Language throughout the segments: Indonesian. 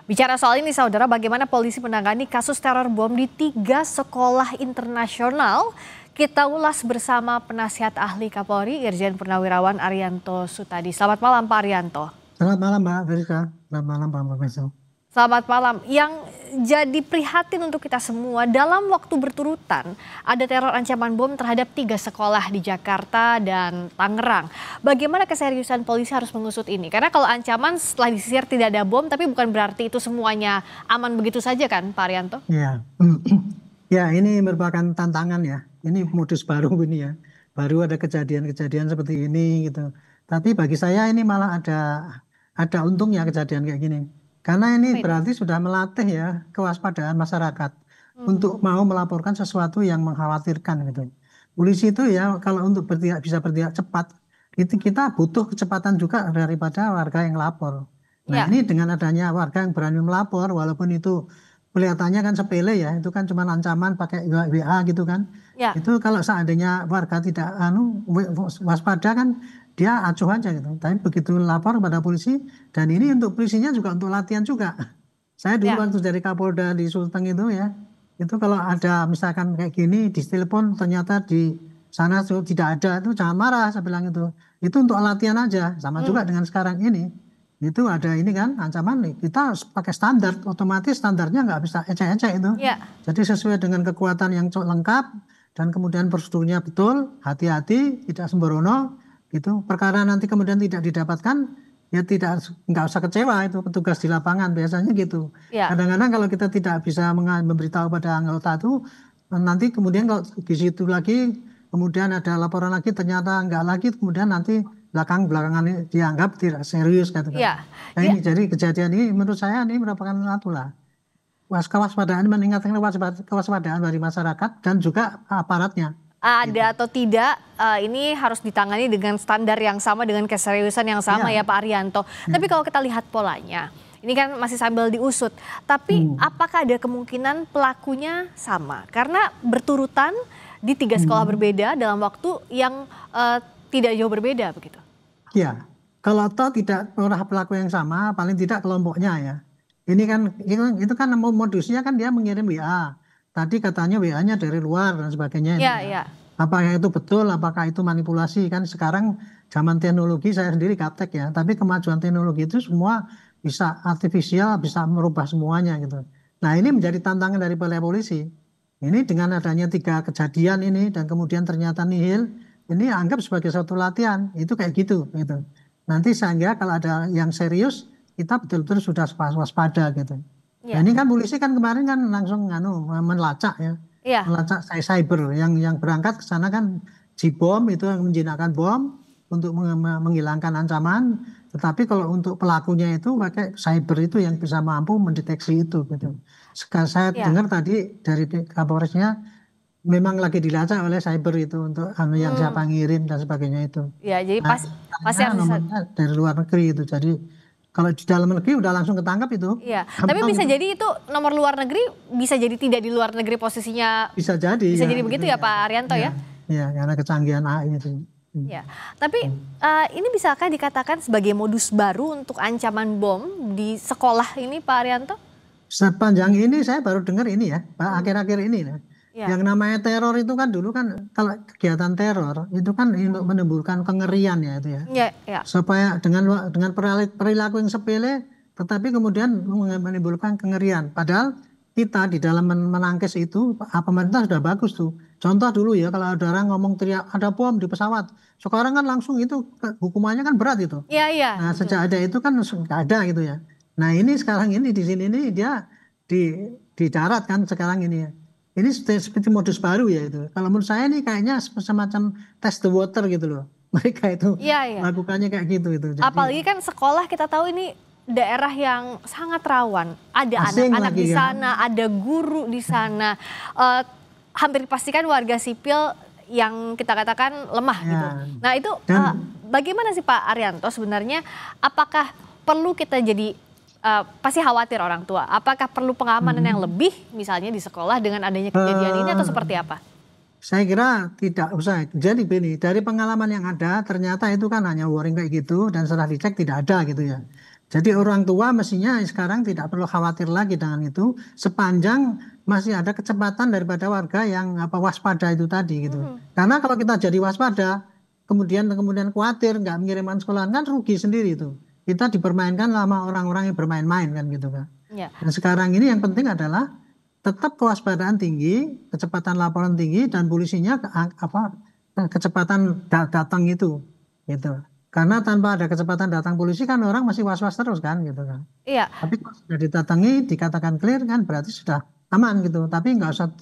Bicara soal ini saudara, bagaimana polisi menangani kasus teror bom di 3 sekolah internasional? Kita ulas bersama penasihat ahli Kapolri Irjen Purnawirawan Arianto Sutadi. Selamat malam Pak Arianto. Selamat malam Mbak Rizka, selamat malam Pak Profesor. Selamat malam. Yang jadi prihatin untuk kita semua, dalam waktu berturutan ada teror ancaman bom terhadap 3 sekolah di Jakarta dan Tangerang. Bagaimana keseriusan polisi harus mengusut ini? Karena kalau ancaman setelah disisir tidak ada bom, tapi bukan berarti itu semuanya aman begitu saja kan Pak Arianto? Ya, ya ini merupakan tantangan ya. Ini modus baru ini ya. Baru ada kejadian-kejadian seperti ini gitu. Tapi bagi saya ini malah ada untungnya kejadian kayak gini. Karena ini berarti sudah melatih ya kewaspadaan masyarakat untuk mau melaporkan sesuatu yang mengkhawatirkan gitu. Polisi itu ya kalau untuk bisa bertindak cepat, itu kita butuh kecepatan juga daripada warga yang lapor. Nah ini dengan adanya warga yang berani melapor, walaupun itu kelihatannya kan sepele ya, itu kan cuma ancaman pakai WA gitu kan. Itu kalau seandainya warga tidak waspada kan dia acuh aja gitu. Tapi begitu lapor kepada polisi, dan ini untuk polisinya juga untuk latihan juga. Saya dulu waktu dari Kapolda di Sulteng itu ya, itu kalau ada misalkan kayak gini, ditelepon ternyata di sana tidak ada, itu jangan marah, saya bilang itu. Itu untuk latihan aja, sama juga dengan sekarang ini. Itu ada ini kan ancaman nih, kita pakai standar, otomatis standarnya nggak bisa ecek-ecek itu. Jadi sesuai dengan kekuatan yang lengkap, dan kemudian prosedurnya betul, hati-hati, tidak sembrono. Itu perkara nanti kemudian tidak didapatkan ya nggak usah kecewa, itu petugas di lapangan biasanya gitu. Kadang-kadang kalau kita tidak bisa memberitahu pada anggota itu, nanti kemudian kalau di situ lagi kemudian ada laporan lagi ternyata nggak lagi, kemudian nanti belakangan ini dianggap tidak serius gitu kan. Nah, ini jadi kejadian ini menurut saya ini merupakan atulah kewaspadaan, meningkatkan kewaspadaan dari masyarakat dan juga aparatnya. Ada atau tidak, ini harus ditangani dengan standar yang sama, dengan keseriusan yang sama ya Pak Arianto. Tapi kalau kita lihat polanya, ini kan masih sambil diusut. Tapi apakah ada kemungkinan pelakunya sama? Karena berturutan di 3 sekolah berbeda dalam waktu yang tidak jauh berbeda begitu. Ya, kalau toh tidak pelaku yang sama, paling tidak kelompoknya ya. Ini kan itu kan modusnya kan dia mengirim WA. Tadi katanya WA-nya dari luar dan sebagainya. Apakah itu betul, apakah itu manipulasi? Kan sekarang zaman teknologi, saya sendiri gaptek ya, tapi kemajuan teknologi itu semua bisa artifisial, bisa merubah semuanya gitu. Nah ini menjadi tantangan dari polisi. Ini dengan adanya 3 kejadian ini dan kemudian ternyata nihil, ini anggap sebagai suatu latihan, itu kayak gitu. Nanti sehingga kalau ada yang serius, kita betul-betul sudah waspada gitu. Nah, ini kan polisi kan kemarin kan langsung melacak ya, melacak cyber yang berangkat ke sana kan Jibom itu yang menjinakkan bom untuk menghilangkan ancaman. Tetapi kalau untuk pelakunya itu pakai cyber itu yang bisa mampu mendeteksi itu gitu. Sekarang saya dengar tadi dari Kapolresnya memang lagi dilacak oleh cyber itu untuk yang siapa ngirim dan sebagainya itu. Ya, jadi pasti harus dari luar negeri itu. Jadi kalau di dalam negeri udah langsung ketangkap itu. Iya, tapi bisa jadi itu nomor luar negeri, bisa jadi tidak di luar negeri posisinya. Bisa jadi. Bisa jadi begitu ya Pak Arianto ya? Iya, karena kecanggihan AI itu. Ya, tapi ini bisakah dikatakan sebagai modus baru untuk ancaman bom di sekolah ini Pak Arianto? Sepanjang ini saya baru dengar ini ya, Pak, akhir-akhir ini ya. Yang namanya teror itu kan dulu kan kalau kegiatan teror itu kan untuk menimbulkan kengerian ya itu ya. Supaya dengan perilaku yang sepele tetapi kemudian menimbulkan kengerian. Padahal kita di dalam menangkis itu pemerintah sudah bagus tuh. Contoh dulu ya kalau ada orang ngomong teriak ada bom di pesawat. Sekarang kan langsung itu hukumannya kan berat itu. Nah sejak ada itu kan nggak ada gitu ya. Nah ini sekarang ini di sini ini dia di darat kan sekarang ini ya. Ini seperti modus baru ya itu. Kalau menurut saya ini kayaknya semacam test the water gitu loh. Mereka itu lakukannya kayak gitu itu. Jadi, apalagi kan sekolah kita tahu ini daerah yang sangat rawan. Ada anak-anak di sana, ada guru di sana. Hampir dipastikan warga sipil yang kita katakan lemah gitu. Nah itu bagaimana sih Pak Arianto sebenarnya? Apakah perlu kita jadi pasti khawatir orang tua. Apakah perlu pengamanan yang lebih misalnya di sekolah dengan adanya kejadian ini atau seperti apa? Saya kira tidak usah. Jadi begini, dari pengalaman yang ada ternyata itu kan hanya warning kayak gitu dan setelah dicek tidak ada gitu ya. Jadi orang tua mestinya sekarang tidak perlu khawatir lagi dengan itu, sepanjang masih ada kecepatan daripada warga yang waspada itu tadi gitu. Karena kalau kita jadi waspada, kemudian khawatir nggak mengirimkan sekolahan, kan rugi sendiri itu. Kita dipermainkan sama orang-orang yang bermain-main kan gitu kan. Ya. Dan sekarang ini yang penting adalah tetap kewaspadaan tinggi, kecepatan laporan tinggi, dan polisinya kecepatan datang itu gitu. Karena tanpa ada kecepatan datang polisi kan orang masih was-was terus kan gitu kan. Iya. Tapi kalau sudah didatangi, dikatakan clear kan berarti sudah aman gitu. Tapi nggak usah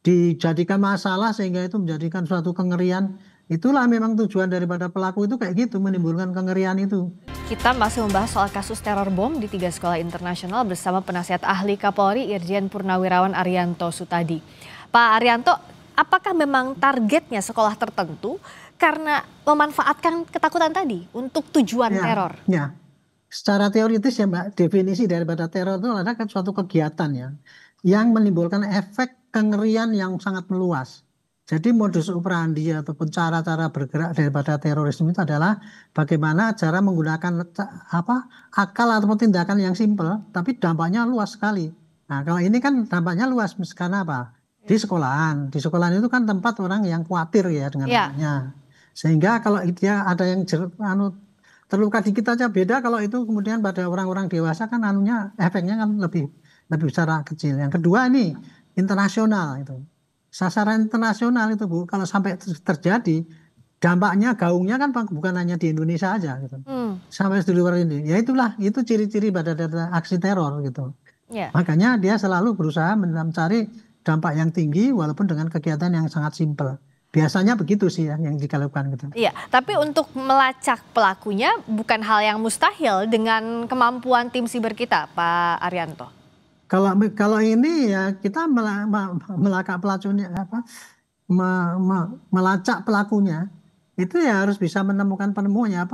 dijadikan masalah sehingga itu menjadikan suatu kengerian. Itulah memang tujuan daripada pelaku itu kayak gitu, menimbulkan kengerian itu. Kita masih membahas soal kasus teror bom di 3 sekolah internasional bersama penasihat ahli Kapolri Irjen Purnawirawan Arianto Sutadi. Pak Arianto, apakah memang targetnya sekolah tertentu karena memanfaatkan ketakutan tadi untuk tujuan teror? Ya, secara teoritis ya Mbak, definisi daripada teror itu adalah suatu kegiatan ya yang menimbulkan efek kengerian yang sangat meluas. Jadi modus operandi ataupun cara-cara bergerak daripada terorisme itu adalah bagaimana cara menggunakan akal ataupun tindakan yang simpel, tapi dampaknya luas sekali. Nah, kalau ini kan dampaknya luas karena apa? Di sekolahan itu kan tempat orang yang khawatir ya dengan namanya. Sehingga kalau dia ada yang terluka dikit aja beda, kalau itu kemudian pada orang-orang dewasa kan efeknya kan lebih besar kecil. Yang kedua ini internasional itu. Sasaran internasional itu Bu, kalau sampai terjadi dampaknya gaungnya kan bukan hanya di Indonesia aja gitu. Sampai di luar ini. Ya itu ciri-ciri pada aksi teror gitu. Makanya dia selalu berusaha mencari dampak yang tinggi walaupun dengan kegiatan yang sangat simpel. Biasanya begitu sih ya yang dilakukan gitu. Iya, tapi untuk melacak pelakunya bukan hal yang mustahil dengan kemampuan tim siber kita, Pak Arianto. Kalau ini ya kita melacak pelakunya melacak pelakunya itu ya harus bisa menemukan penemunya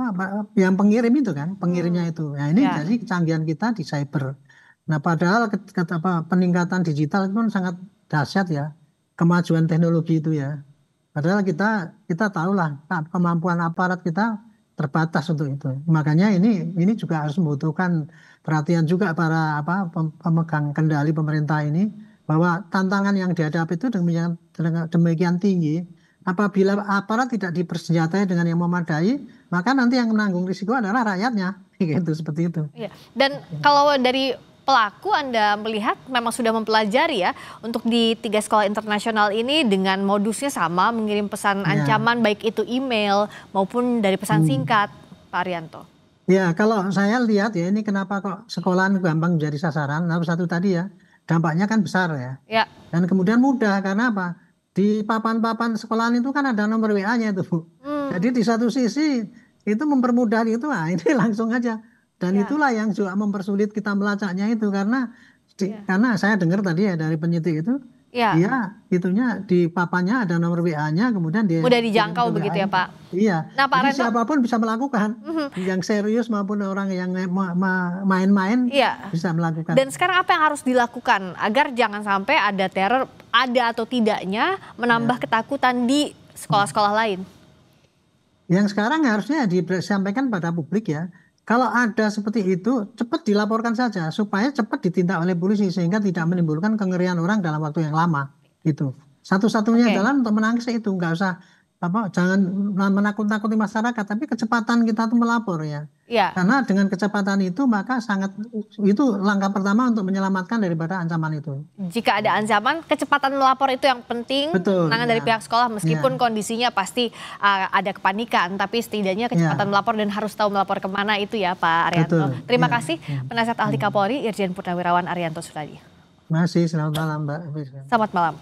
yang pengirim itu kan, pengirimnya itu. Nah, ini jadi kecanggihan kita di cyber. Nah, padahal peningkatan digital itu kan sangat dahsyat ya, kemajuan teknologi itu ya. Padahal kita tahulah kemampuan aparat kita terbatas untuk itu. Makanya ini juga harus membutuhkan perhatian juga para pemegang kendali pemerintah ini, bahwa tantangan yang dihadapi itu demikian tinggi. Apabila aparat tidak dipersenjatai dengan yang memadai, maka nanti yang menanggung risiko adalah rakyatnya. Gitu, seperti itu. Iya. Dan kalau dari pelaku Anda melihat memang sudah mempelajari ya untuk di 3 sekolah internasional ini dengan modusnya sama, mengirim pesan ancaman baik itu email maupun dari pesan singkat, Pak Arianto. Ya, kalau saya lihat ya ini kenapa kok sekolahan gampang menjadi sasaran. Nomor satu tadi ya, dampaknya kan besar ya. Dan kemudian mudah karena apa? Di papan-papan sekolahan itu kan ada nomor WA-nya itu, Bu. Jadi di satu sisi itu mempermudah itu, ini langsung aja. Dan itulah yang juga mempersulit kita melacaknya itu karena saya dengar tadi ya dari penyidik itu, dia itunya di papannya ada nomor WA-nya, kemudian dia mudah dijangkau begitu ya Pak. Iya. Nah, Pak Arianto, siapapun bisa melakukan, yang serius maupun orang yang main-main bisa melakukan. Dan sekarang apa yang harus dilakukan agar jangan sampai ada teror, ada atau tidaknya menambah ketakutan di sekolah-sekolah lain? Yang sekarang harusnya disampaikan pada publik ya. Kalau ada seperti itu, cepat dilaporkan saja supaya cepat ditindak oleh polisi sehingga tidak menimbulkan kengerian orang dalam waktu yang lama. Itu satu-satunya jalan untuk menangkis itu, nggak usah jangan menakut-nakuti masyarakat, tapi kecepatan kita tuh melapor ya. Karena dengan kecepatan itu maka itu langkah pertama untuk menyelamatkan daripada ancaman itu. Jika ada ancaman, kecepatan melapor itu yang penting. Betul, penanganan dari pihak sekolah meskipun kondisinya pasti ada kepanikan, tapi setidaknya kecepatan melapor dan harus tahu melapor kemana itu ya Pak Arianto. Terima kasih penasihat ahli Kapolri Irjen Purnawirawan Arianto Sutadi. Masih, selamat malam Mbak. Selamat malam.